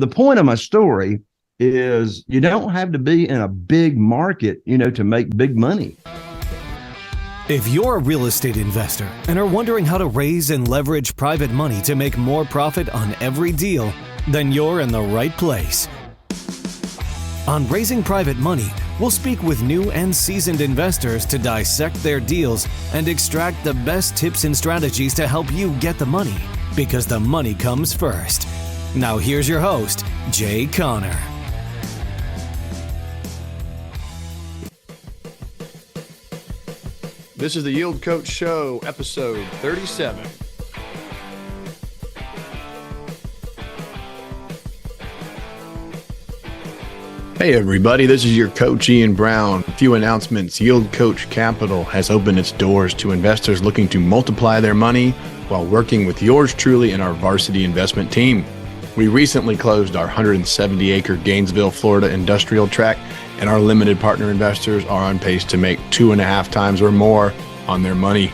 The point of my story is you don't have to be in a big market, to make big money. If you're a real estate investor and are wondering how to raise and leverage private money to make more profit on every deal, then you're in the right place. On Raising Private Money, we'll speak with new and seasoned investors to dissect their deals and extract the best tips and strategies to help you get the money, because the money comes first. Now here's your host, Jay Conner. This is the Yield Coach Show, episode 37. Hey everybody, this is your coach Ian Brown. A few announcements. Yield Coach Capital has opened its doors to investors looking to multiply their money while working with yours truly and our varsity investment team. We recently closed our 170-acre Gainesville, Florida industrial tract, and our limited partner investors are on pace to make 2.5 times or more on their money.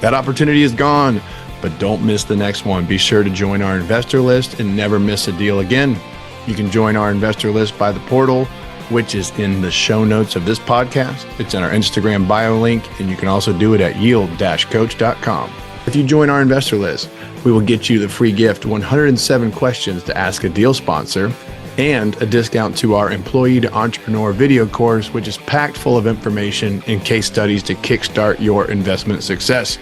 That opportunity is gone, but don't miss the next one. Be sure to join our investor list and never miss a deal again. You can join our investor list by the portal, which is in the show notes of this podcast. It's in our Instagram bio link, and you can also do it at yield-coach.com. If you join our investor list, we will get you the free gift, 107 questions to ask a deal sponsor, and a discount to our Employee to Entrepreneur video course, which is packed full of information and case studies to kickstart your investment success.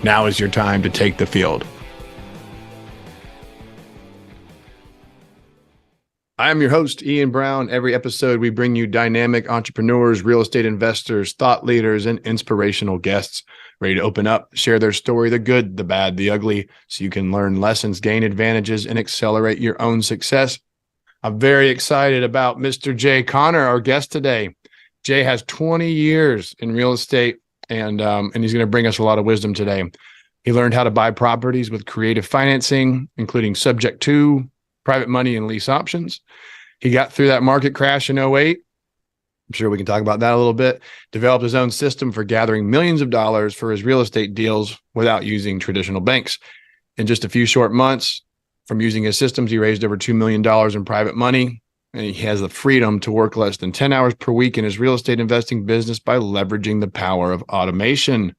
Now is your time to take the field. I am your host, Ian Brown. Every episode, we bring you dynamic entrepreneurs, real estate investors, thought leaders, and inspirational guests ready to open up, share their story, the good, the bad, the ugly, so you can learn lessons, gain advantages, and accelerate your own success. I'm very excited about Mr. Jay Conner, our guest today. Jay has 20 years in real estate, and he's going to bring us a lot of wisdom today. He learned how to buy properties with creative financing, including subject to, private money, and lease options. He got through that market crash in '08. I'm sure we can talk about that a little bit. Developed his own system for gathering millions of dollars for his real estate deals without using traditional banks. In just a few short months from using his systems, he raised over $2 million in private money, and he has the freedom to work less than 10 hours per week in his real estate investing business by leveraging the power of automation.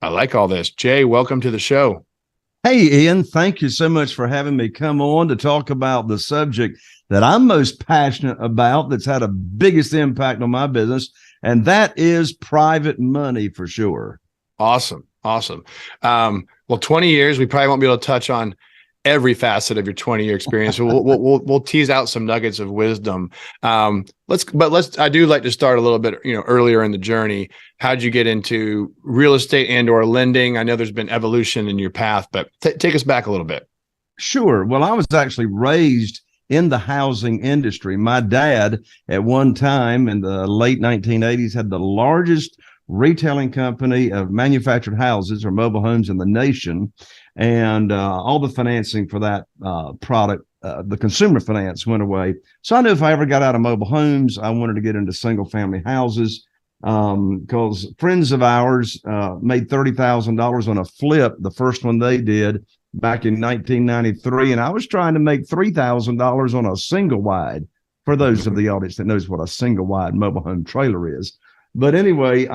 I like all this. Jay, welcome to the show. Hey, Ian, thank you so much for having me come on to talk about the subject that I'm most passionate about, that's had a biggest impact on my business, and that is private money for sure. Awesome. Well, 20 years, we probably won't be able to touch on every facet of your 20-year experience. We'll tease out some nuggets of wisdom. I do like to start a little bit, earlier in the journey. How'd you get into real estate and or lending? I know there's been evolution in your path, but take us back a little bit. Sure. Well, I was actually raised in the housing industry. My dad, at one time in the late 1980s, had the largest retailing company of manufactured houses or mobile homes in the nation. And all the financing for that product, the consumer finance, went away. So I knew if I ever got out of mobile homes, I wanted to get into single family houses, because friends of ours made $30,000 on a flip, the first one they did back in 1993. And I was trying to make $3,000 on a single wide, for those of the audience that knows what a single wide mobile home trailer is. But anyway,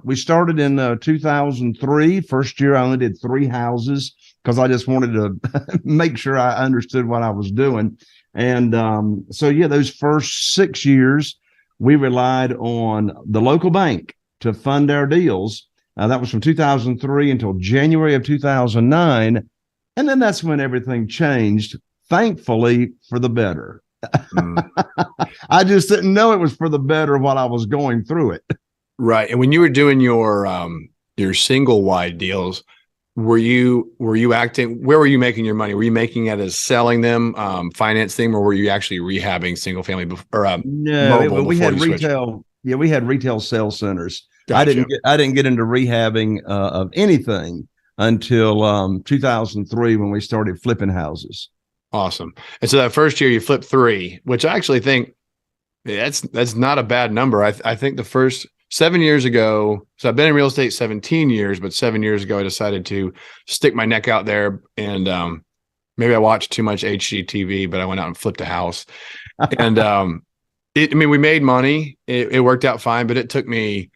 we started in 2003. First year, I only did 3 houses because I just wanted to make sure I understood what I was doing. And those first 6 years, we relied on the local bank to fund our deals. That was from 2003 until January of 2009. And then that's when everything changed, thankfully, for the better. I just didn't know it was for the better while I was going through it. Right. And when you were doing your single wide deals, were you acting, where were you making your money? Were you making it as selling them, financing them, or were you actually rehabbing single family No, we had retail. Yeah, we had retail sales centers. Gotcha. I didn't get into rehabbing of anything until 2003 when we started flipping houses. Awesome. And so that first year you flipped 3, which I actually think that's not a bad number. I think the first 7 years ago, so I've been in real estate 17 years, but 7 years ago, I decided to stick my neck out there and Maybe I watched too much HGTV, but I went out and flipped a house. And we made money. It worked out fine, but it took me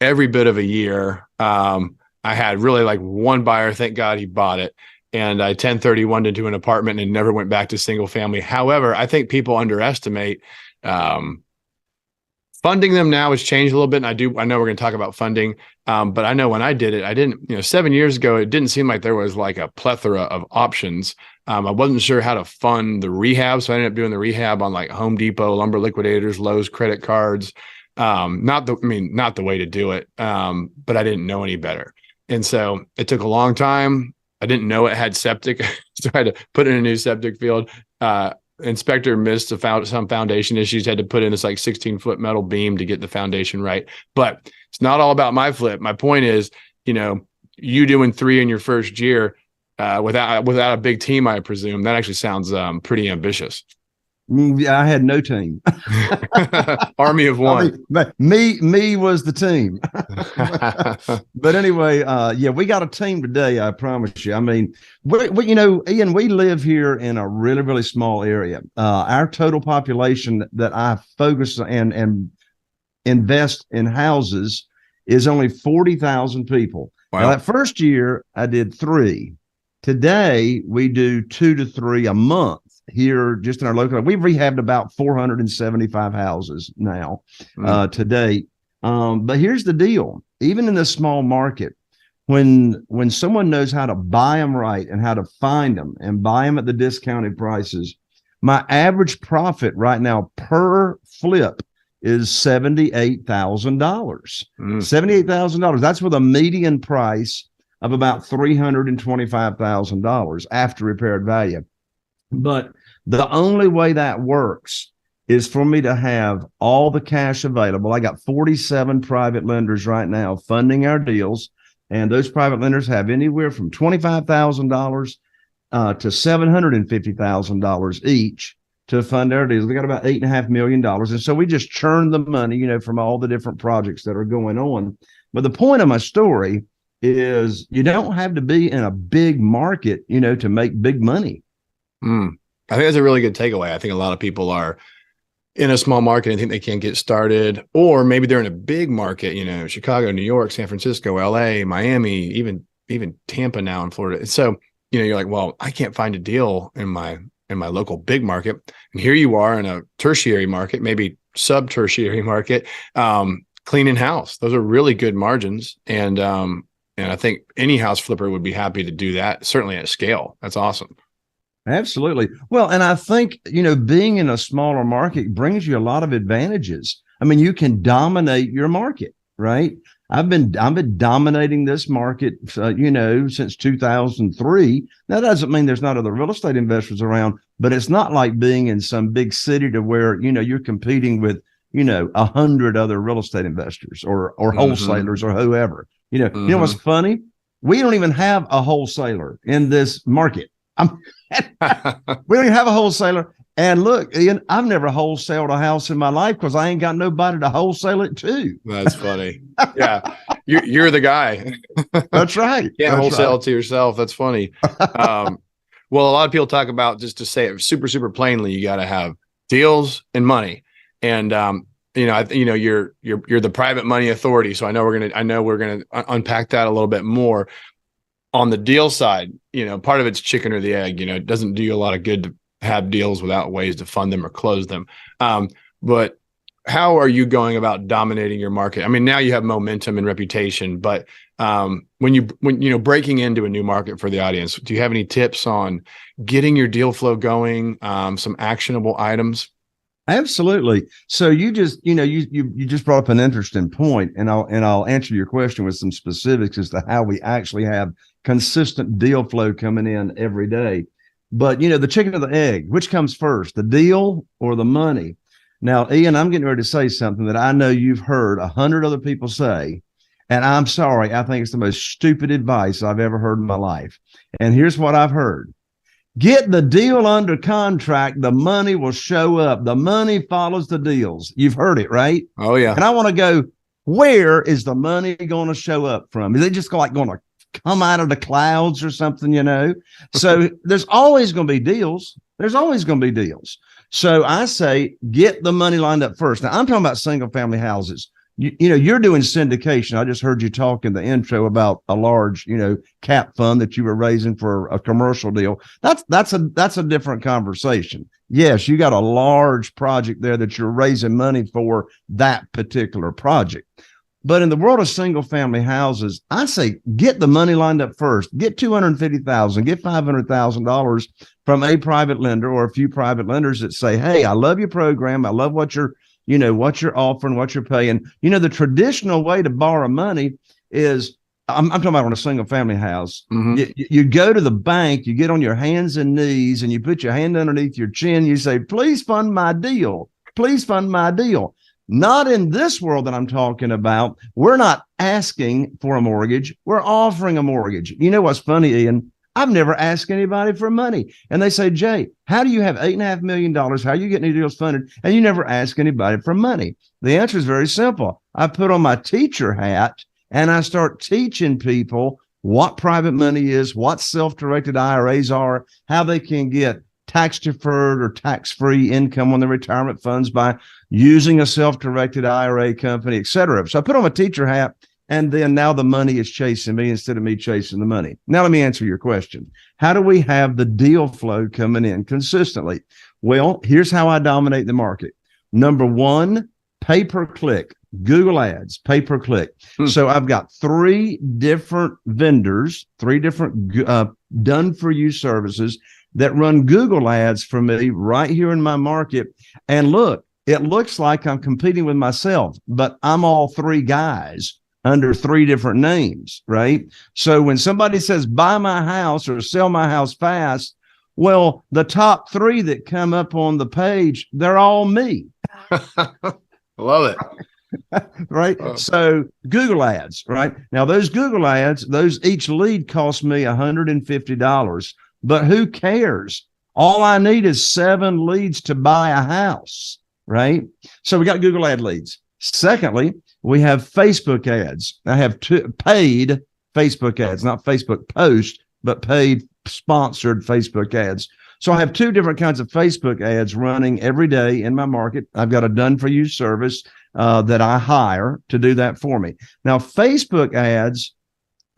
every bit of a year. I had really like one buyer. Thank God he bought it. And I 1031'd into an apartment and never went back to single family. However, I think people underestimate funding them now has changed a little bit. And I know we're going to talk about funding. But I know when I did it, I didn't, 7 years ago, it didn't seem like there was like a plethora of options. I wasn't sure how to fund the rehab. So I ended up doing the rehab on like Home Depot, Lumber Liquidators, Lowe's credit cards. Not the way to do it. But I didn't know any better. And so it took a long time. I didn't know it had septic. So I had to put in a new septic field. Inspector missed some foundation issues, had to put in this like 16-foot metal beam to get the foundation right. But it's not all about my flip. My point is, you doing 3 in your first year without a big team, I presume, that actually sounds pretty ambitious. I had no team. Army of one. Me was the team. But anyway, we got a team today. I promise you. I mean, Ian, we live here in a really, really small area. Our total population that I focus and invest in houses is only 40,000 people. Wow. Now, that first year I did 3. Today we do 2 to 3 a month. Here, just in our local, we've rehabbed about 475 houses now to date. But here's the deal: even in this small market, when someone knows how to buy them right and how to find them and buy them at the discounted prices, my average profit right now per flip is $78,000. $78,000. That's with a median price of about $325,000 after repaired value. But the only way that works is for me to have all the cash available. I got 47 private lenders right now funding our deals, and those private lenders have anywhere from $25,000 to $750,000 each to fund our deals. We got about $8.5 million, and so we just churn the money, from all the different projects that are going on. But the point of my story is you don't have to be in a big market, to make big money. I think that's a really good takeaway. I think a lot of people are in a small market and think they can't get started, or maybe they're in a big market, Chicago, New York, San Francisco, LA, Miami, even Tampa now in Florida. So, you're like, well, I can't find a deal in my local big market. And here you are in a tertiary market, maybe sub-tertiary market, cleaning house. Those are really good margins. And I think any house flipper would be happy to do that, certainly at scale. That's awesome. Absolutely. Well, and I think, being in a smaller market brings you a lot of advantages. I mean, you can dominate your market, right? I've been dominating this market, since 2003. That doesn't mean there's not other real estate investors around, but it's not like being in some big city to where, you're competing with, 100 other real estate investors or wholesalers or whoever. You know what's funny? We don't even have a wholesaler in this market. We don't even have a wholesaler. And look, Ian, I've never wholesaled a house in my life because I ain't got nobody to wholesale it to. That's funny. Yeah, you're the guy. That's right. You can't wholesale it to yourself. That's funny. Well, a lot of people talk about, just to say it super, super plainly, you got to have deals and money. And you're the private money authority. So I know we're gonna unpack that a little bit more. On the deal side, part of it's chicken or the egg. It doesn't do you a lot of good to have deals without ways to fund them or close them. But how are you going about dominating your market? I mean, now you have momentum and reputation, but when breaking into a new market for the audience, do you have any tips on getting your deal flow going? Some actionable items? Absolutely. So you just brought up an interesting point, and I'll answer your question with some specifics as to how we actually have consistent deal flow coming in every day. But the chicken or the egg, which comes first, the deal or the money? Now, Ian, I'm getting ready to say something that I know you've heard 100 other people say, and I'm sorry, I think it's the most stupid advice I've ever heard in my life. And here's what I've heard. Get the deal under contract. The money will show up. The money follows the deals. You've heard it, right? Oh, yeah. And I want to go, where is the money going to show up from? Is it just going to come out of the clouds or something, you know. So there's always going to be deals. There's always going to be deals. So I say, get the money lined up first. Now I'm talking about single family houses. You know, you're doing syndication. I just heard you talk in the intro about a large, you know, cap fund that you were raising for a commercial deal. That's a different conversation. Yes, you got a large project there that you're raising money for that particular project. But in the world of single family houses, I say get the money lined up first. Get $250,000, get $500,000 from a private lender or a few private lenders that say, hey, I love your program. I love what you're offering, what you're paying. You know, the traditional way to borrow money is, I'm talking about on a single family house. Mm-hmm. You go to the bank, you get on your hands and knees, and you put your hand underneath your chin. You say, please fund my deal. Please fund my deal. Not in this world that I'm talking about. We're not asking for a mortgage. We're offering a mortgage. You know what's funny, Ian? I've never asked anybody for money. And they say, Jay, how do you have $8.5 million? How are you getting any deals funded? And you never ask anybody for money. The answer is very simple. I put on my teacher hat and I start teaching people what private money is, what self-directed IRAs are, how they can get tax-deferred or tax-free income on their retirement funds by using a self-directed IRA company, et cetera. So I put on my teacher hat, and then now the money is chasing me instead of me chasing the money. Now let me answer your question. How do we have the deal flow coming in consistently? Well, here's how I dominate the market. Number one, pay-per-click. Google ads, pay-per-click. So I've got 3 different vendors, 3 different done-for-you services that run Google ads for me right here in my market. And look, it looks like I'm competing with myself, but I'm all 3 guys under 3 different names, right? So when somebody says, buy my house or sell my house fast, well, the top 3 that come up on the page, they're all me. Love it. Right. So Google ads, right? Now those Google ads, each lead cost me $150, but who cares? All I need is 7 leads to buy a house, right? So we got Google ad leads. Secondly, we have Facebook ads. I have 2 paid Facebook ads, not Facebook post, but paid sponsored Facebook ads. So I have 2 different kinds of Facebook ads running every day in my market. I've got a done-for-you service that I hire to do that for me. Now, Facebook ads,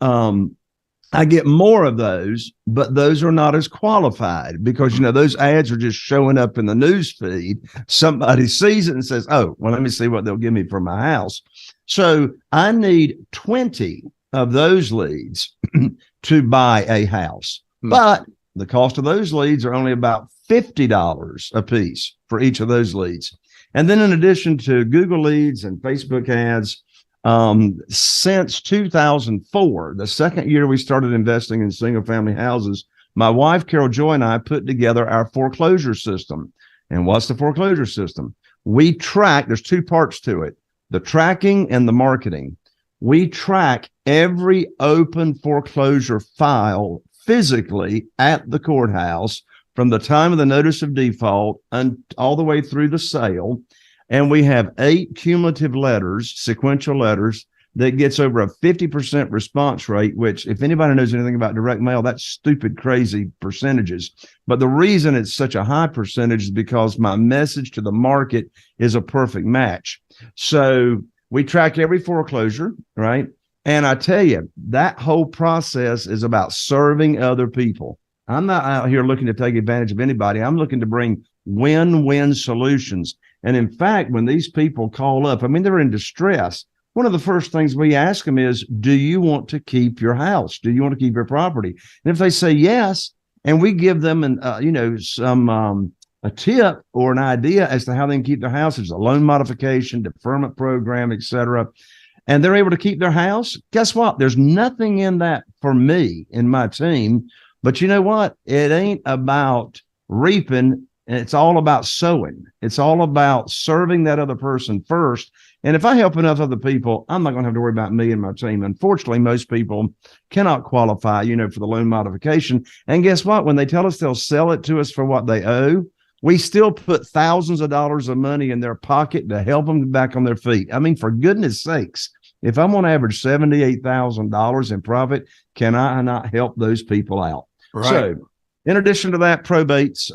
I get more of those, but those are not as qualified because, you know, those ads are just showing up in the news feed. Somebody sees it and says, oh, well, let me see what they'll give me for my house. So I need 20 of those leads to buy a house. But the cost of those leads are only about $50 a piece for each of those leads. And then in addition to Google leads and Facebook ads, since 2004, the second year we started investing in single family houses, my wife, Carol Joy, and I put together our foreclosure system. And what's the foreclosure system? We track, there's 2 parts to it, the tracking and the marketing. We track every open foreclosure file physically at the courthouse from the time of the notice of default all the way through the sale. And we have 8 cumulative letters, sequential letters, that gets over a 50% response rate, which if anybody knows anything about direct mail, that's stupid, crazy percentages. But the reason it's such a high percentage is because my message to the market is a perfect match. So we track every foreclosure, right? And I tell you, that whole process is about serving other people. I'm not out here looking to take advantage of anybody. I'm looking to bring win-win solutions. And in fact, when these people call up, I mean, they're in distress. One of the first things we ask them is, do you want to keep your house? Do you want to keep your property? And if they say yes, and we give them a tip or an idea as to how they can keep their house, there's a loan modification, deferment program, et cetera, and they're able to keep their house, guess what? There's nothing in that for me and my team. But you know what? It ain't about reaping. It's all about sowing. It's all about serving that other person first. And if I help enough other people, I'm not going to have to worry about me and my team. Unfortunately, most people cannot qualify, for the loan modification. And guess what? When they tell us they'll sell it to us for what they owe, we still put thousands of dollars of money in their pocket to help them back on their feet. I mean, for goodness sakes, if I'm on average $78,000 in profit, can I not help those people out? Right. So in addition to that, probates,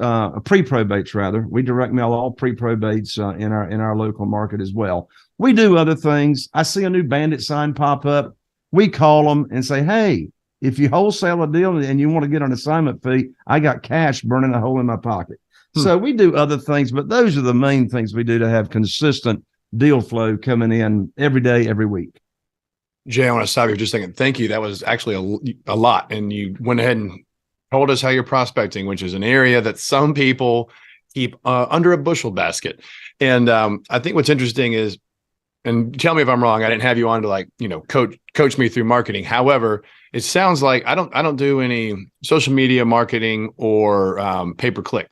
pre-probates rather, we direct mail all pre-probates in our local market as well. We do other things. I see a new bandit sign pop up. We call them and say, hey, if you wholesale a deal and you want to get an assignment fee, I got cash burning a hole in my pocket. So we do other things, but those are the main things we do to have consistent deal flow coming in every day, every week. Jay, I want to stop you for just a second. Thank you. That was actually a lot. And you went ahead and told us how you're prospecting, which is an area that some people keep under a bushel basket. And I think what's interesting is, and tell me if I'm wrong, I didn't have you on to coach me through marketing. However, it sounds like I don't do any social media marketing or pay-per-click.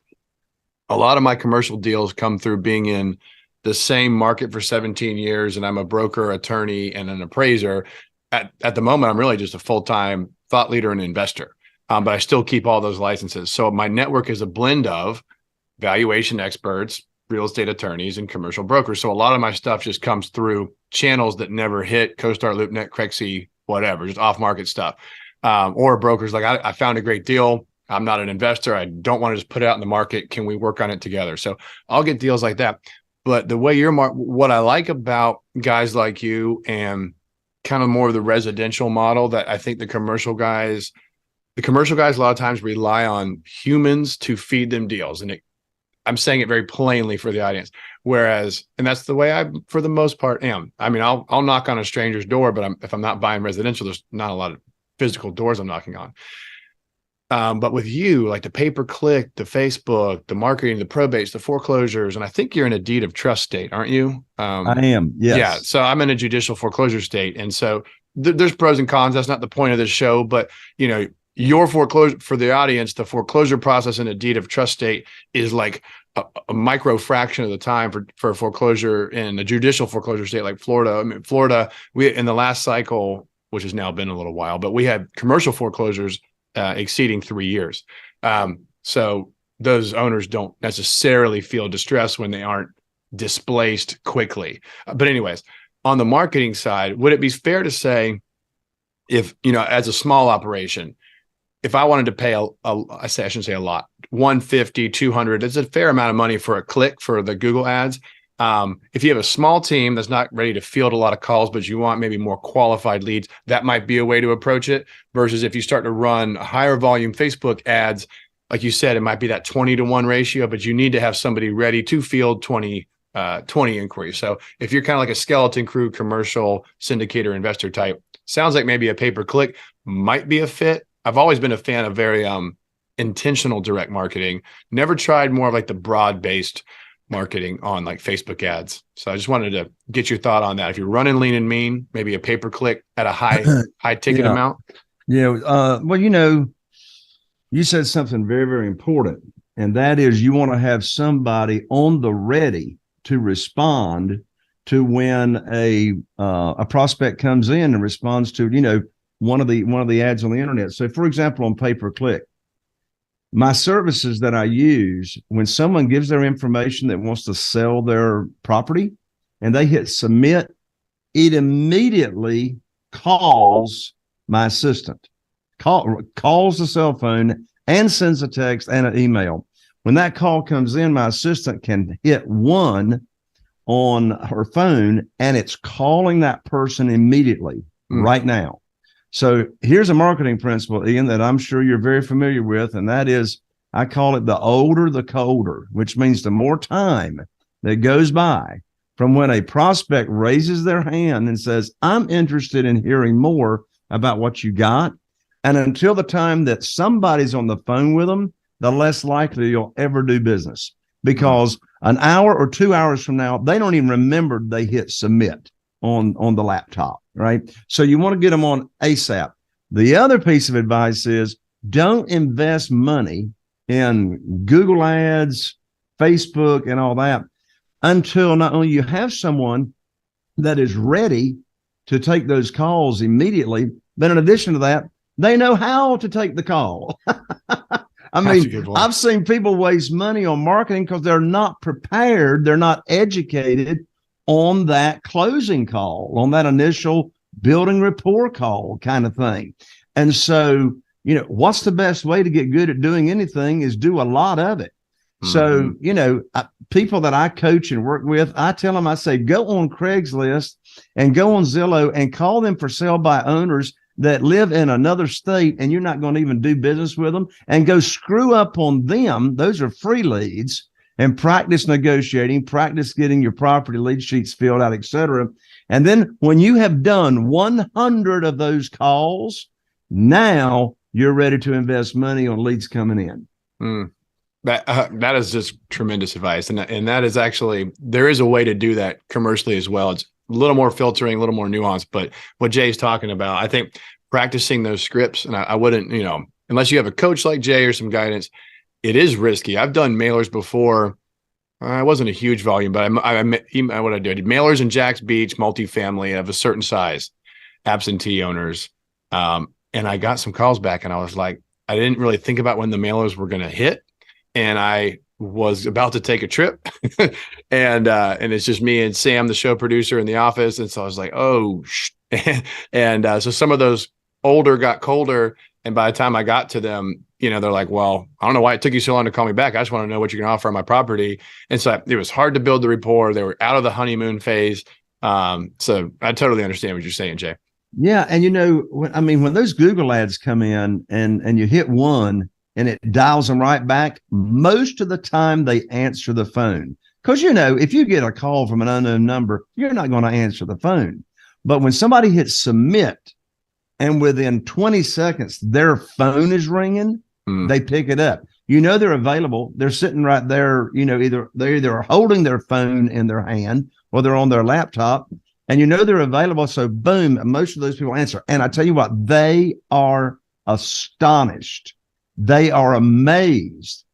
A lot of my commercial deals come through being in the same market for 17 years, and I'm a broker, attorney, and an appraiser. At the moment, I'm really just a full-time thought leader and investor, but I still keep all those licenses. So my network is a blend of valuation experts, real estate attorneys, and commercial brokers. So a lot of my stuff just comes through channels that never hit CoStar, LoopNet, Crexi, whatever, just off-market stuff. Or brokers like, I found a great deal. I'm not an investor. I don't want to just put it out in the market. Can we work on it together? So I'll get deals like that. But the way what I like about guys like you and kind of more of the residential model, that I think the commercial guys a lot of times rely on humans to feed them deals. And I'm saying it very plainly for the audience. Whereas, and that's the way I, for the most part, am. I mean, I'll knock on a stranger's door, but if I'm not buying residential, there's not a lot of physical doors I'm knocking on. But with you, like the pay-per-click, the Facebook, the marketing, the probates, the foreclosures, and I think you're in a deed of trust state, aren't you? I am, yes. Yeah, so I'm in a judicial foreclosure state. And so there's pros and cons. That's not the point of this show, but your foreclosure, for the audience, the foreclosure process in a deed of trust state is like a micro fraction of the time for a foreclosure in a judicial foreclosure state like Florida. I mean, Florida, we in the last cycle, which has now been a little while, but we had commercial foreclosures exceeding 3 years. So those owners don't necessarily feel distressed when they aren't displaced quickly. But anyways, on the marketing side, would it be fair to say, if, as a small operation, if I wanted to pay I shouldn't say a lot, 150, 200, it's a fair amount of money for a click for the Google ads. If you have a small team that's not ready to field a lot of calls, but you want maybe more qualified leads, that might be a way to approach it. Versus if you start to run higher volume Facebook ads, like you said, it might be that 20-to-1 ratio, but you need to have somebody ready to field 20 inquiries. So if you're kind of like a skeleton crew, commercial syndicator investor type, sounds like maybe a pay-per-click might be a fit. I've always been a fan of very intentional direct marketing. Never tried more of like the broad-based marketing on like Facebook ads. So I just wanted to get your thought on that. If you're running lean and mean, maybe a pay-per-click at a high ticket amount. Yeah. Well, you said something very, very important, and that is you want to have somebody on the ready to respond to when a prospect comes in and responds to, one of the ads on the internet. So for example, on pay-per-click, my services that I use, when someone gives their information that wants to sell their property and they hit submit, it immediately calls my assistant, calls the cell phone and sends a text and an email. When that call comes in, my assistant can hit 1 on her phone and it's calling that person immediately right now. So here's a marketing principle, Ian, that I'm sure you're very familiar with, and that is, I call it the older, the colder, which means the more time that goes by from when a prospect raises their hand and says, I'm interested in hearing more about what you got, and until the time that somebody's on the phone with them, the less likely you'll ever do business. Because an hour or 2 hours from now, they don't even remember they hit submit on the laptop, right? So you want to get them on ASAP. The other piece of advice is don't invest money in Google ads, Facebook, and all that until not only you have someone that is ready to take those calls immediately, but in addition to that, they know how to take the call. I mean, I've seen people waste money on marketing because they're not prepared. They're not educated on that closing call, on that initial building rapport call kind of thing. And so, what's the best way to get good at doing anything is do a lot of it. So, people that I coach and work with, I tell them, I say, go on Craigslist and go on Zillow and call them for sale by owners that live in another state, and you're not going to even do business with them, and go screw up on them. Those are free leads, and practice negotiating, practice getting your property lead sheets filled out, et cetera. And then when you have done 100 of those calls, now you're ready to invest money on leads coming in. That is just tremendous advice. And that is actually, there is a way to do that commercially as well. It's a little more filtering, a little more nuanced, but what Jay's talking about, I think practicing those scripts, and I wouldn't, unless you have a coach like Jay or some guidance, it is risky. I've done mailers before. I wasn't a huge volume, but what I did mailers in Jack's Beach, multifamily of a certain size, absentee owners. And I got some calls back, and I was like, I didn't really think about when the mailers were going to hit. And I was about to take a trip and it's just me and Sam, the show producer, in the office. And so I was like, so some of those older got colder. And by the time I got to them, they're like, well, I don't know why it took you so long to call me back. I just want to know what you're going to offer on my property. And so it was hard to build the rapport. They were out of the honeymoon phase. So I totally understand what you're saying, Jay. Yeah. And when those Google ads come in and you hit one, and it dials them right back, most of the time they answer the phone. Because, if you get a call from an unknown number, you're not going to answer the phone. But when somebody hits submit and within 20 seconds, their phone is ringing, they pick it up. They're available. They're sitting right there, they're either holding their phone in their hand or they're on their laptop, and they're available. So boom, most of those people answer. And I tell you what, they are astonished. They are amazed.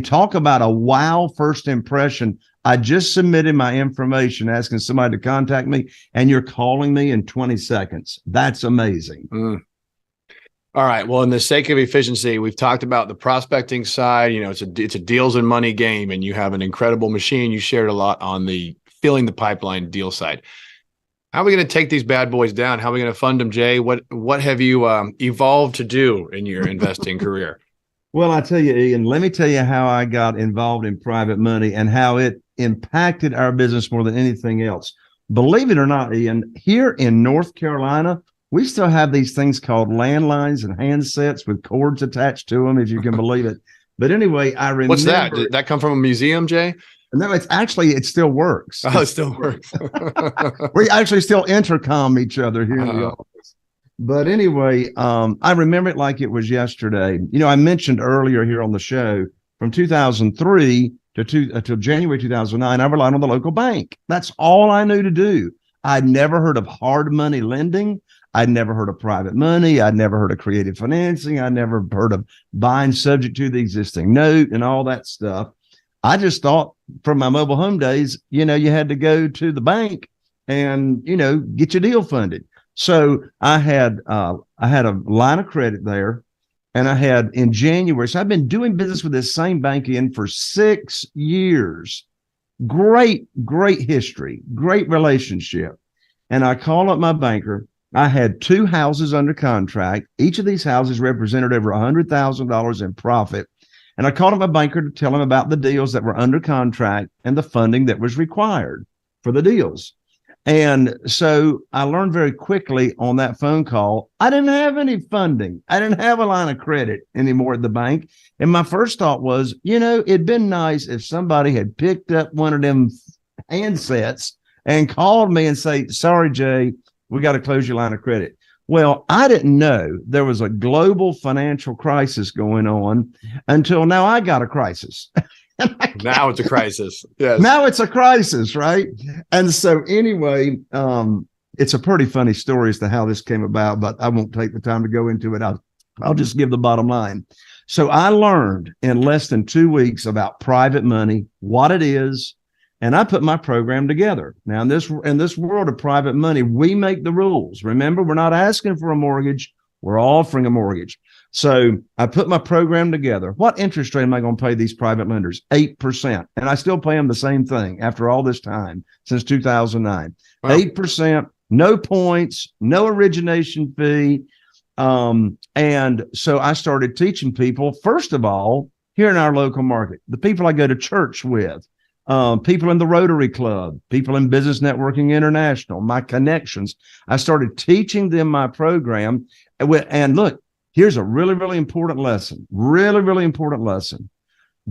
Talk about a wow first impression. I just submitted my information asking somebody to contact me, and you're calling me in 20 seconds. That's amazing. All right. Well, in the sake of efficiency, we've talked about the prospecting side. It's a deals and money game, and you have an incredible machine. You shared a lot on the filling the pipeline deal side. How are we going to take these bad boys down? How are we going to fund them, Jay? What have you evolved to do in your investing career? Well, I tell you, Ian, let me tell you how I got involved in private money and how it impacted our business more than anything else. Believe it or not, Ian, here in North Carolina, we still have these things called landlines and handsets with cords attached to them, if you can believe it. But anyway, I remember. What's that? Did that come from a museum, Jay? No, it still works. Oh, it still works. We actually still intercom each other here in the office. But anyway, I remember it like it was yesterday. I mentioned earlier here on the show from 2003 to January 2009, I relied on the local bank. That's all I knew to do. I'd never heard of hard money lending. I'd never heard of private money. I'd never heard of creative financing. I'd never heard of buying subject to the existing note and all that stuff. I just thought from my mobile home days, you had to go to the bank and, get your deal funded. So I had a line of credit there, and I had in January. So I've been doing business with this same bank for 6 years. Great history, great relationship. And I call up my banker. I had 2 houses under contract. Each of these houses represented over $100,000 in profit. And I called up my banker to tell him about the deals that were under contract and the funding that was required for the deals. And so I learned very quickly on that phone call, I didn't have any funding. I didn't have a line of credit anymore at the bank. And my first thought was, it'd been nice if somebody had picked up one of them handsets and called me and say, sorry, Jay, we got to close your line of credit. Well, I didn't know there was a global financial crisis going on until now I got a crisis. Now it's a crisis. Yes. Now it's a crisis, right? And so anyway, it's a pretty funny story as to how this came about, but I won't take the time to go into it. I'll just give the bottom line. So I learned in less than 2 weeks about private money, what it is, and I put my program together. Now, in this world of private money, we make the rules. Remember, we're not asking for a mortgage. We're offering a mortgage. So I put my program together. What interest rate am I going to pay these private lenders? 8%. And I still pay them the same thing after all this time, since 2009. Wow. 8%, no points, no origination fee. And so I started teaching people, first of all, here in our local market, the people I go to church with, people in the Rotary Club, people in Business Networking International, my connections. I started teaching them my program. And look, here's a really, really important lesson. Really, really important lesson.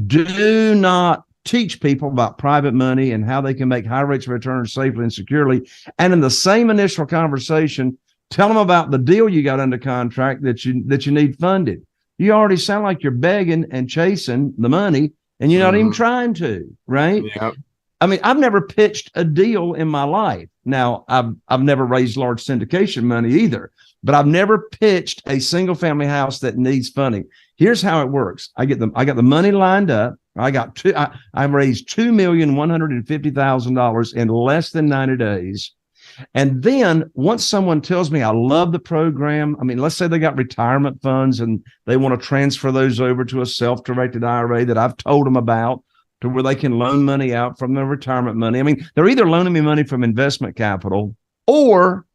Do not teach people about private money and how they can make high rates of return safely and securely. And in the same initial conversation, tell them about the deal you got under contract that you need funded. You already sound like you're begging and chasing the money, and you're not even trying to, right? Yep. I mean, I've never pitched a deal in my life. Now, I've never raised large syndication money either, but I've never pitched a single family house that needs funding. Here's how it works. I got the money lined up. I raised $2,150,000 in less than 90 days. And then once someone tells me I love the program, I mean, let's say they got retirement funds and they want to transfer those over to a self-directed IRA that I've told them about, to where they can loan money out from their retirement money. I mean, they're either loaning me money from investment capital or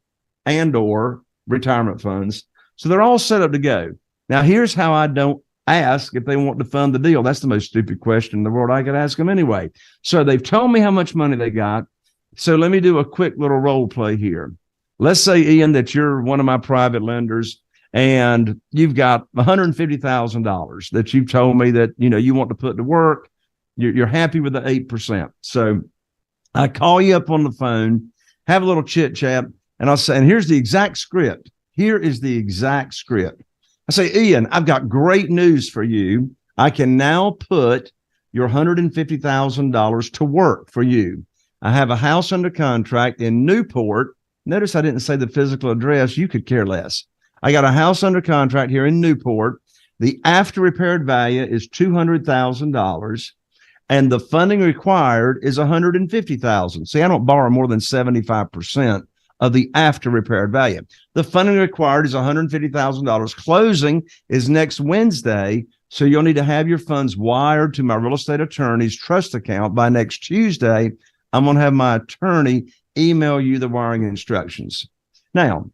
retirement funds. So they're all set up to go. Now, here's how I don't ask if they want to fund the deal. That's the most stupid question in the world. I could ask them anyway. So they've told me how much money they got. So let me do a quick little role play here. Let's say, Ian, that you're one of my private lenders and you've got $150,000 that you've told me that, you want to put to work. You're happy with the 8%. So I call you up on the phone, have a little chit chat, and I'll say, and here's the exact script. Here is the exact script. I say, Ian, I've got great news for you. I can now put your $150,000 to work for you. I have a house under contract in Newport. Notice I didn't say the physical address. You could care less. I got a house under contract here in Newport. The after repaired value is $200,000, and the funding required is $150,000. See, I don't borrow more than 75% of the after repaired value. The funding required is $150,000. Closing is next Wednesday, so you'll need to have your funds wired to my real estate attorney's trust account by next Tuesday. I'm going to have my attorney email you the wiring instructions. Now,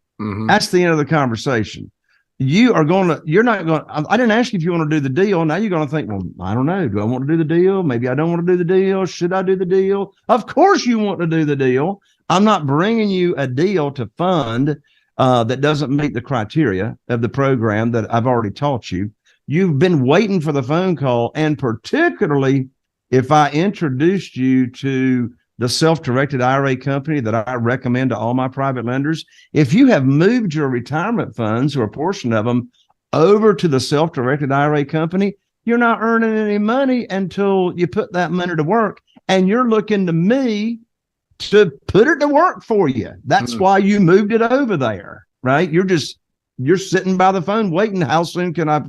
that's the end of the conversation. You're not going to, I didn't ask you if you want to do the deal. Now you're going to think, well, I don't know. Do I want to do the deal? Maybe I don't want to do the deal. Should I do the deal? Of course you want to do the deal. I'm not bringing you a deal to fund that doesn't meet the criteria of the program that I've already taught you. You've been waiting for the phone call, and particularly if I introduced you to the self-directed IRA company that I recommend to all my private lenders. If you have moved your retirement funds or a portion of them over to the self-directed IRA company, you're not earning any money until you put that money to work. And you're looking to me to put it to work for you. That's why you moved it over there, right? You're sitting by the phone waiting. How soon can I,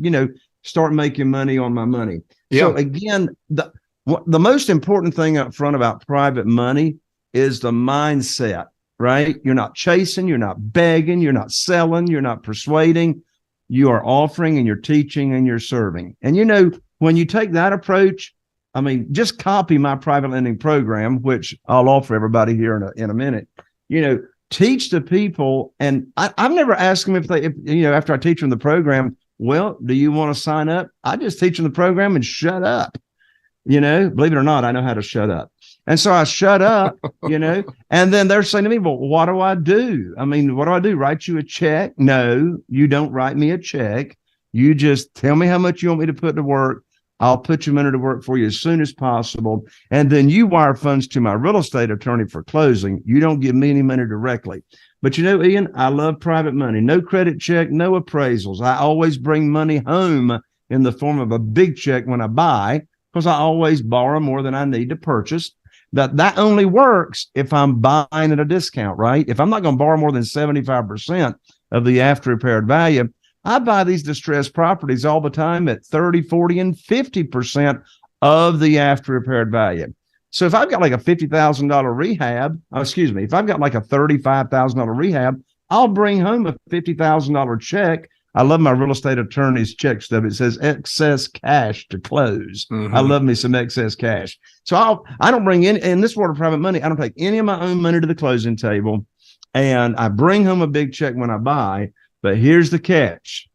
start making money on my money? Yeah. So again, the most important thing up front about private money is the mindset, right? You're not chasing, you're not begging, you're not selling, you're not persuading. You are offering and you're teaching and you're serving. And when you take that approach, I mean, just copy my private lending program, which I'll offer everybody here in a minute. Teach the people, and I've never asked them if after I teach them the program, well, do you want to sign up? I just teach them the program and shut up. Believe it or not, I know how to shut up. And so I shut up, and then they're saying to me, well, what do I do? I mean, what do I do? Write you a check? No, you don't write me a check. You just tell me how much you want me to put to work. I'll put your money to work for you as soon as possible. And then you wire funds to my real estate attorney for closing. You don't give me any money directly. But Ian, I love private money. No credit check, no appraisals. I always bring money home in the form of a big check when I buy, because I always borrow more than I need to purchase. That only works if I'm buying at a discount, right? If I'm not going to borrow more than 75% of the after repaired value, I buy these distressed properties all the time at 30, 40, and 50% of the after repaired value. So if I've got like a $50,000 rehab, if I've got like a $35,000 rehab, I'll bring home a $50,000 check. I love my real estate attorney's check stub. It says excess cash to close. I love me some excess cash. So I don't bring in this world of private money, I don't take any of my own money to the closing table, and I bring home a big check when I buy. But here's the catch.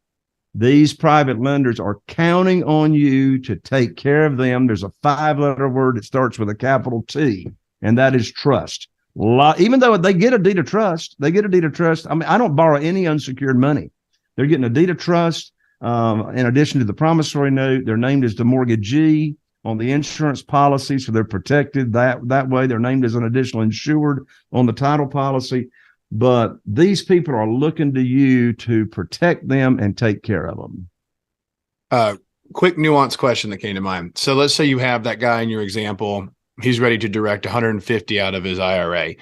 These private lenders are counting on you to take care of them. There's a 5-letter word that starts with a capital T, and that is trust. Even though they get a deed of trust, I mean, I don't borrow any unsecured money. They're getting a deed of trust. In addition to the promissory note, they're named as the mortgagee on the insurance policy, so they're protected that way. They're named as an additional insured on the title policy. But these people are looking to you to protect them and take care of them. Quick nuanced question that came to mind. So let's say you have that guy in your example. He's ready to direct 150 out of his IRA.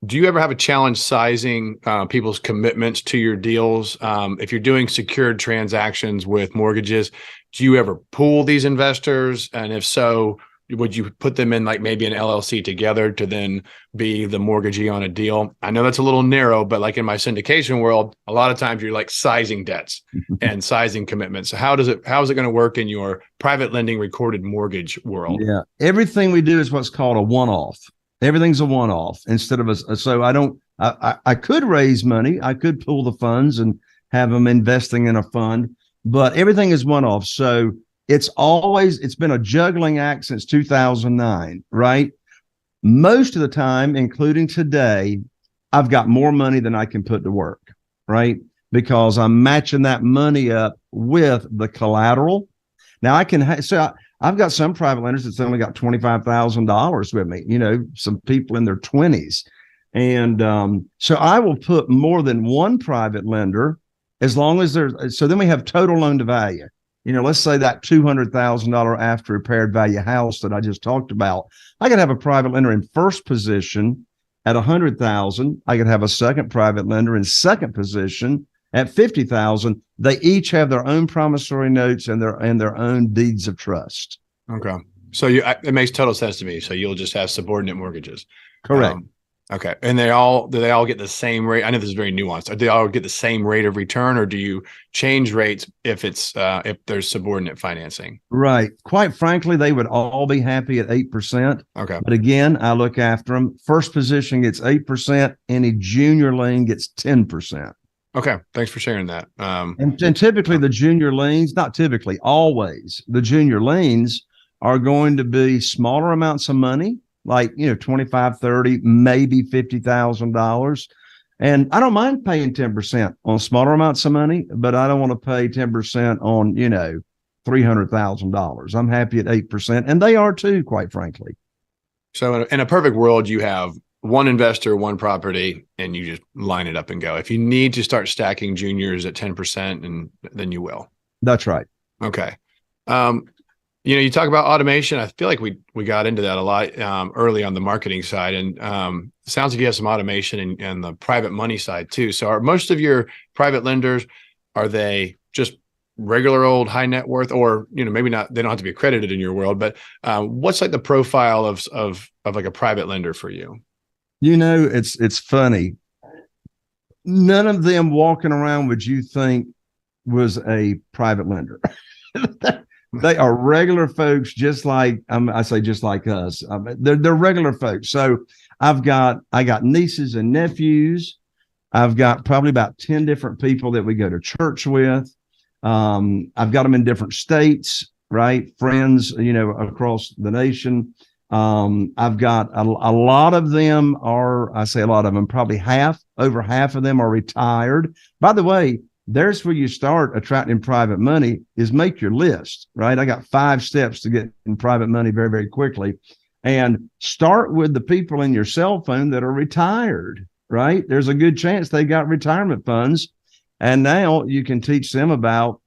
Do you ever have a challenge sizing people's commitments to your deals? If you're doing secured transactions with mortgages, do you ever pool these investors? And if so, would you put them in like maybe an LLC together to then be the mortgagee on a deal? I know that's a little narrow, but like in my syndication world, a lot of times you're like sizing debts and sizing commitments. So how is it going to work in your private lending recorded mortgage world? Yeah. Everything we do is what's called a one-off. Everything's a one-off instead of I could raise money. I could pool the funds and have them investing in a fund, but everything is one-off. So it's been a juggling act since 2009, right? Most of the time, including today, I've got more money than I can put to work, right? Because I'm matching that money up with the collateral. Now I've got some private lenders that's only got $25,000 with me, some people in their 20s. And so I will put more than one private lender as long as so then we have total loan to value. Let's say that $200,000 after repaired value house that I just talked about, I could have a private lender in first position at $100,000. I could have a second private lender in second position at $50,000. They each have their own promissory notes and their own deeds of trust. Okay. So it makes total sense to me. So you'll just have subordinate mortgages. Correct. Okay. And do they all get the same rate? I know this is very nuanced. Do they all get the same rate of return, or do you change rates if there's subordinate financing? Right. Quite frankly, they would all be happy at 8%. Okay. But again, I look after them. First position gets 8%. Any junior lien gets 10%. Okay. Thanks for sharing that. And typically the junior liens, not typically, always, the junior liens are going to be smaller amounts of money, like, $25, $30, maybe $50,000. And I don't mind paying 10% on smaller amounts of money, but I don't want to pay 10% on, $300,000. I'm happy at 8%. And they are too, quite frankly. So in a perfect world, you have one investor, one property, and you just line it up and go. If you need to start stacking juniors at 10%, and then you will. That's right. Okay. You talk about automation. I feel like we got into that a lot early on the marketing side, and it sounds like you have some automation in the private money side too. So are most of your private lenders, are they just regular old high net worth, or maybe not? They don't have to be accredited in your world, but what's like the profile of like a private lender for you? It's funny. None of them walking around would you think was a private lender. They are regular folks, just like I say, just like us. They're regular folks. So I got nieces and nephews. I've got probably about 10 different people that we go to church with. I've got them in different states, right? Friends, across the nation. I've got a lot of them probably over half of them are retired. By the way, there's where you start attracting private money, is make your list, right? I got 5 steps to get in private money very, very quickly. And start with the people in your cell phone that are retired, right? There's a good chance they got retirement funds. And now you can teach them about,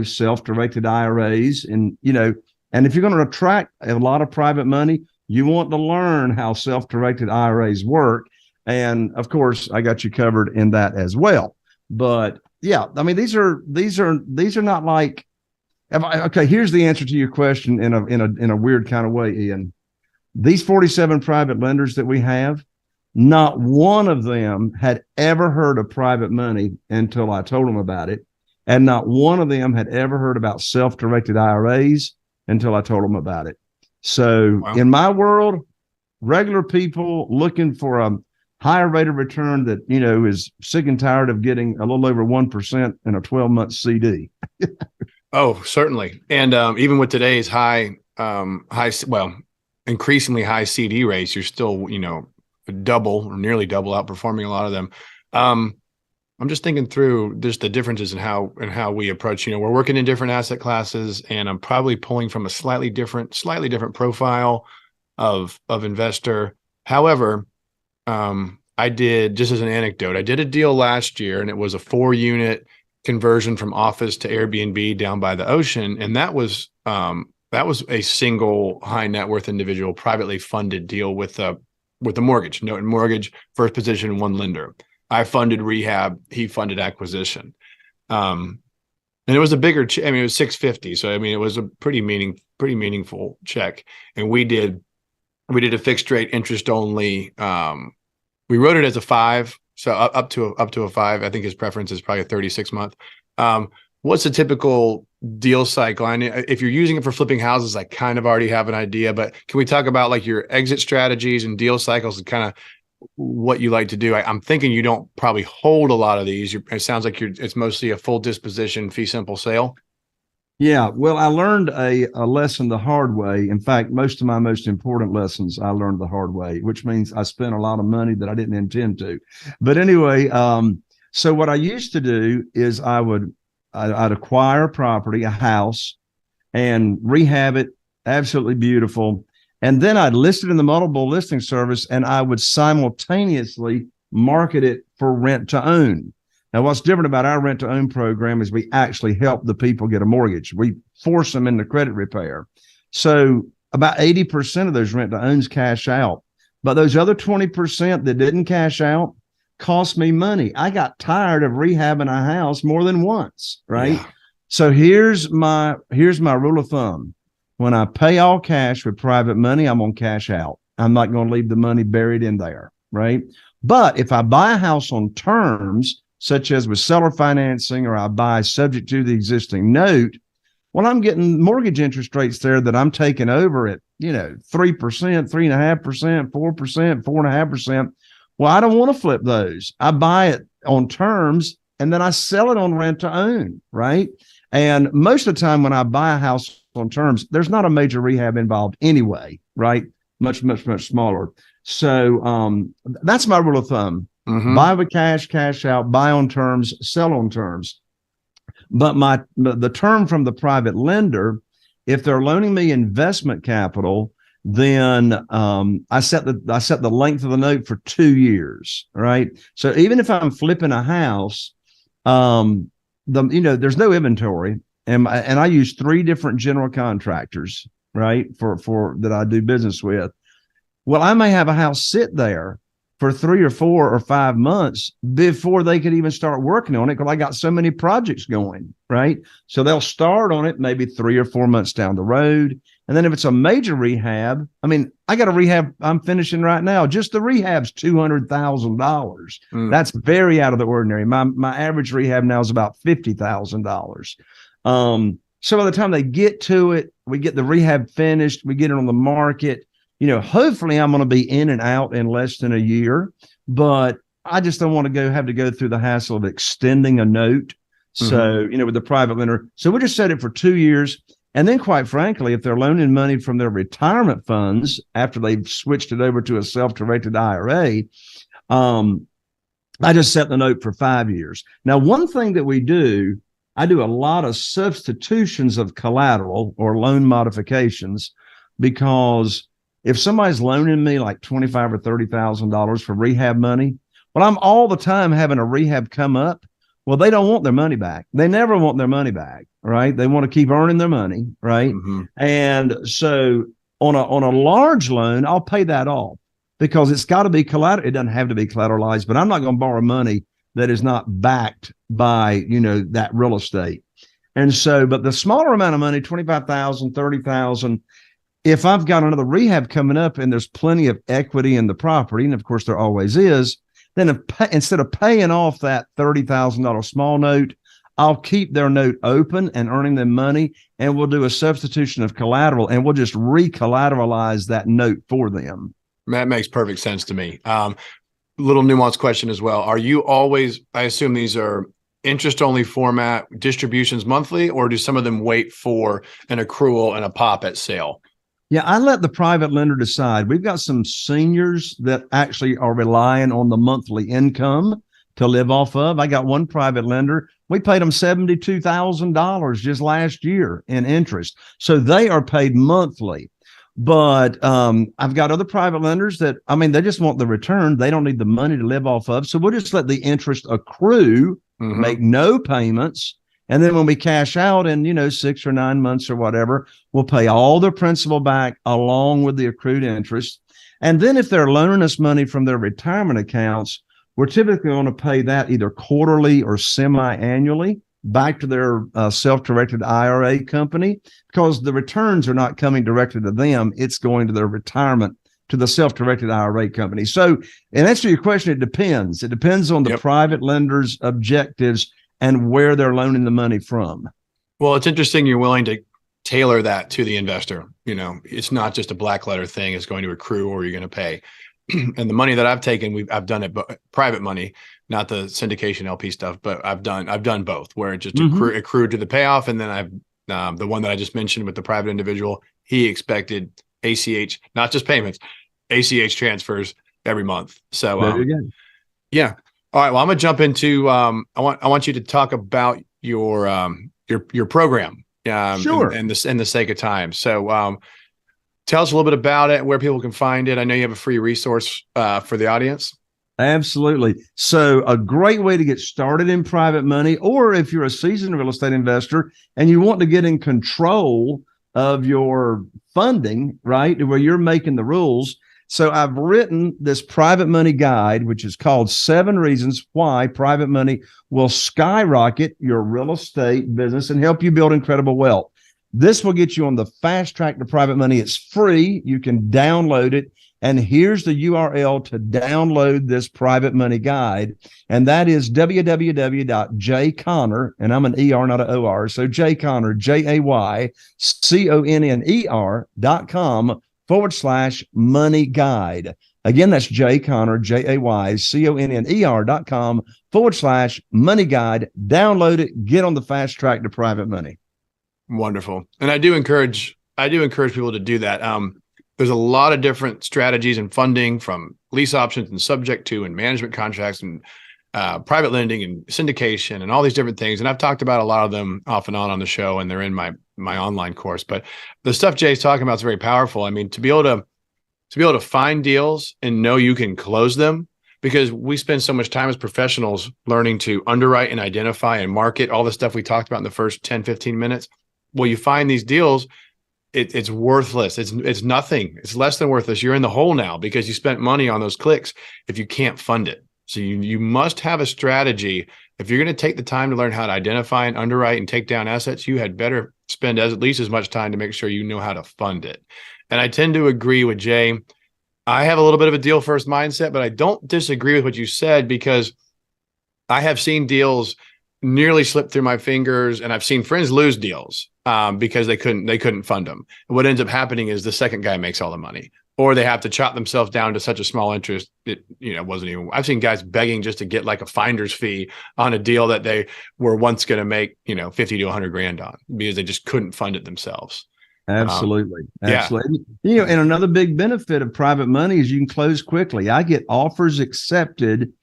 self-directed IRAs and if you're going to attract a lot of private money, you want to learn how self-directed IRAs work. And of course, I got you covered in that as well. But yeah, I mean, these are not like, okay, here's the answer to your question in a weird kind of way, Ian. These 47 private lenders that we have, not one of them had ever heard of private money until I told them about it. And not one of them had ever heard about self-directed IRAs until I told them about it. So wow. In my world, regular people looking for a higher rate of return that, is sick and tired of getting a little over 1% in a 12-month CD. Oh, certainly. And even with today's increasingly high CD rates, you're still, double or nearly double outperforming a lot of them. I'm just thinking through just the differences in how we approach, we're working in different asset classes, and I'm probably pulling from a slightly different profile of investor. However, I did, just as an anecdote, I did a deal last year, and it was a 4-unit conversion from office to Airbnb down by the ocean. And that was a single high net worth individual privately funded deal with a mortgage, note and mortgage, first position, one lender. I funded rehab, he funded acquisition. And it was a bigger, it was $650. So, it was a pretty meaningful check. And we did a fixed rate interest only. We wrote it as a 5. So up to a 5. I think his preference is probably a 36-month. What's the typical deal cycle? And if you're using it for flipping houses, I kind of already have an idea, but can we talk about like your exit strategies and deal cycles and kind of what you like to do? I'm thinking you don't probably hold a lot of these. It sounds like it's mostly a full disposition, fee simple sale. Yeah, well, I learned a lesson the hard way. In fact, most of my most important lessons I learned the hard way, which means I spent a lot of money that I didn't intend to. But anyway, so what I used to do is I'd acquire a property, a house, and rehab it, absolutely beautiful. And then I'd list it in the multiple listing service, and I would simultaneously market it for rent to own. Now, what's different about our rent-to-own program is we actually help the people get a mortgage. We force them into credit repair. So about 80% of those rent-to-owns cash out. But those other 20% that didn't cash out cost me money. I got tired of rehabbing a house more than once, right? Yeah. So here's my rule of thumb. When I pay all cash with private money, I'm going to cash out. I'm not going to leave the money buried in there, right? But if I buy a house on terms, such as with seller financing, or I buy subject to the existing note, well, I'm getting mortgage interest rates there that I'm taking over at, 3%, 3.5%, 4%, 4.5%. Well, I don't want to flip those. I buy it on terms and then I sell it on rent to own, right? And most of the time when I buy a house on terms, there's not a major rehab involved anyway, right? Much, much, much smaller. So that's my rule of thumb. Mm-hmm. Buy with cash, cash out, buy on terms, sell on terms. But the term from the private lender, if they're loaning me investment capital, then I set the length of the note for 2 years, right? So even if I'm flipping a house, there's no inventory, and I use 3 different general contractors, right, for that I do business with. Well, I may have a house sit there for 3 or 4 or 5 months before they could even start working on it, because I got so many projects going, right? So they'll start on it maybe 3 or 4 months down the road. And then if it's a major rehab, I got a rehab I'm finishing right now. Just the rehab's $200,000. That's very out of the ordinary. My average rehab now is about $50,000. So by the time they get to it, we get the rehab finished, we get it on the market. Hopefully I'm going to be in and out in less than a year, but I just don't want to have to go through the hassle of extending a note. Mm-hmm. So, with the private lender. So we just set it for 2 years. And then quite frankly, if they're loaning money from their retirement funds after they've switched it over to a self-directed IRA, I just set the note for 5 years. Now, one thing that I do a lot of substitutions of collateral or loan modifications, because if somebody's loaning me like $25,000 or $30,000 for rehab money, well, I'm all the time having a rehab come up. Well, they don't want their money back. They never want their money back, right? They want to keep earning their money, right? Mm-hmm. And so on a large loan, I'll pay that off because it's got to be collateral. It doesn't have to be collateralized, but I'm not going to borrow money that is not backed by, that real estate. And so, but the smaller amount of money, $25,000, $30,000, if I've got another rehab coming up and there's plenty of equity in the property, and of course there always is, then instead of paying off that $30,000 small note, I'll keep their note open and earning them money, and we'll do a substitution of collateral, and we'll just recollateralize that note for them. That makes perfect sense to me. little nuanced question as well. Are you always, I assume these are interest only format distributions monthly, or do some of them wait for an accrual and a pop at sale? Yeah, I let the private lender decide. We've got some seniors that actually are relying on the monthly income to live off of. I got one private lender. We paid them $72,000 just last year in interest. So they are paid monthly. But I've got other private lenders that, I mean, they just want the return. They don't need the money to live off of. So we'll just let the interest accrue, make no payments. And then when we cash out in, 6 or 9 months or whatever, we'll pay all the principal back along with the accrued interest. And then if they're loaning us money from their retirement accounts, we're typically going to pay that either quarterly or semi-annually back to their self-directed IRA company, because the returns are not coming directly to them. It's going to their retirement, to the self-directed IRA company. So in answer to your question, it depends. It depends on the private lender's objectives and where they're loaning the money from. Well, it's interesting you're willing to tailor that to the investor. It's not just a black letter thing. It's going to accrue or you're going to pay. And the money that I've taken, I've done it, but private money, not the syndication LP stuff, but I've done both, where it just accrued to the payoff. And then I've the one that I just mentioned with the private individual, he expected ACH, not just payments, ACH transfers every month. So yeah. All right. Well, I'm gonna jump into I want you to talk about your program. Sure. And the sake of time. So tell us a little bit about it, where people can find it. I know you have a free resource for the audience. Absolutely. So a great way to get started in private money, or if you're a seasoned real estate investor and you want to get in control of your funding, right, where you're making the rules. So I've written this private money guide, which is called 7 Reasons Why Private Money Will Skyrocket Your Real Estate Business and Help You Build Incredible Wealth. This will get you on the fast track to private money. It's free. You can download it. And here's the URL to download this private money guide. And that is www.jayconner, and I'm an ER, not an OR. So Jayconner, JAYConner.com/money guide. Again, that's Jayconner, JAYConner.com/money guide. Download it, get on the fast track to private money. Wonderful. And I do encourage people to do that. There's a lot of different strategies and funding, from lease options and subject to and management contracts and private lending and syndication and all these different things. And I've talked about a lot of them off and on the show, and they're in my online course. But the stuff Jay's talking about is very powerful. I mean, to be able to find deals and know you can close them, because we spend so much time as professionals learning to underwrite and identify and market all the stuff we talked about in the first 10, 15 minutes. Well, you find these deals, it's worthless. It's nothing. It's less than worthless. You're in the hole now because you spent money on those clicks if you can't fund it. So you must have a strategy. If you're going to take the time to learn how to identify and underwrite and take down assets, you had better spend at least as much time to make sure you know how to fund it. And I tend to agree with Jay. I have a little bit of a deal first mindset, but I don't disagree with what you said, because I have seen deals nearly slip through my fingers, and I've seen friends lose deals because they couldn't fund them. And what ends up happening is the second guy makes all the money, or they have to chop themselves down to such a small interest it wasn't even. I've seen guys begging just to get like a finder's fee on a deal that they were once going to make 50 to 100 grand on, because they just couldn't fund it themselves. Absolutely. And another big benefit of private money is you can close quickly. I get offers accepted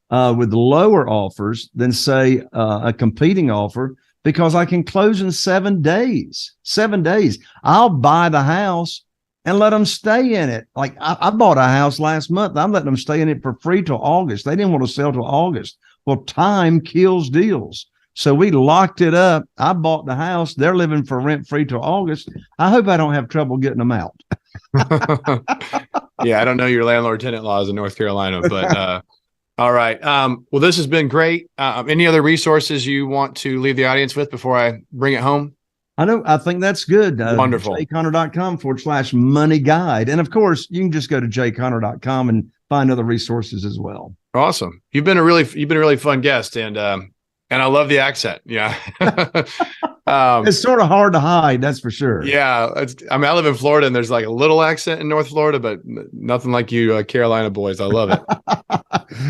with lower offers than, say, a competing offer, because I can close in 7 days. 7 days. I'll buy the house and let them stay in it. Like I bought a house last month. I'm letting them stay in it for free till August. They didn't want to sell till August. Well, time kills deals. So we locked it up. I bought the house. They're living for rent free till August. I hope I don't have trouble getting them out. Yeah, I don't know your landlord tenant laws in North Carolina, but all right. Well, this has been great. Any other resources you want to leave the audience with before I bring it home? I think that's good. Wonderful. JayConner.com/money guide. And of course, you can just go to JayConner.com and find other resources as well. Awesome. You've been a really fun guest, and I love the accent. Yeah. It's sort of hard to hide, that's for sure. Yeah. I live in Florida, and there's like a little accent in North Florida, but nothing like you Carolina boys. I love it.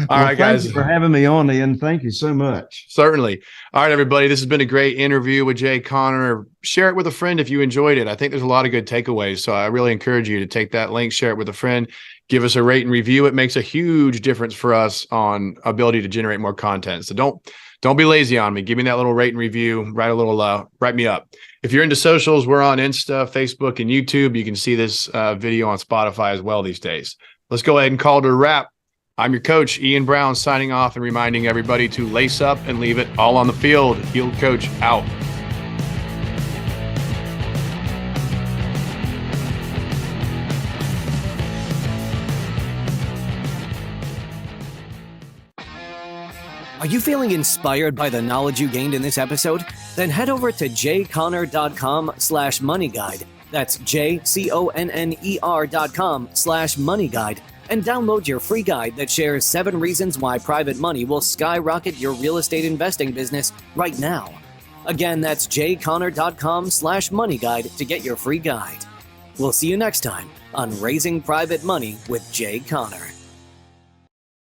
All right, guys. Thank you for having me on, Ian. Thank you so much. Certainly. All right, everybody. This has been a great interview with Jay Conner. Share it with a friend if you enjoyed it. I think there's a lot of good takeaways. So I really encourage you to take that link, share it with a friend, give us a rate and review. It makes a huge difference for us on ability to generate more content. So don't be lazy on me. Give me that little rate and review. Write me up. If you're into socials, we're on Insta, Facebook, and YouTube. You can see this video on Spotify as well these days. Let's go ahead and call it a wrap. I'm your coach, Ian Brown, signing off and reminding everybody to lace up and leave it all on the field. Yield Coach out. Are you feeling inspired by the knowledge you gained in this episode? Then head over to jconner.com/moneyguide. That's jconner.com/moneyguide and download your free guide that shares 7 reasons why private money will skyrocket your real estate investing business right now. Again, that's jconner.com/moneyguide to get your free guide. We'll see you next time on Raising Private Money with Jay Conner.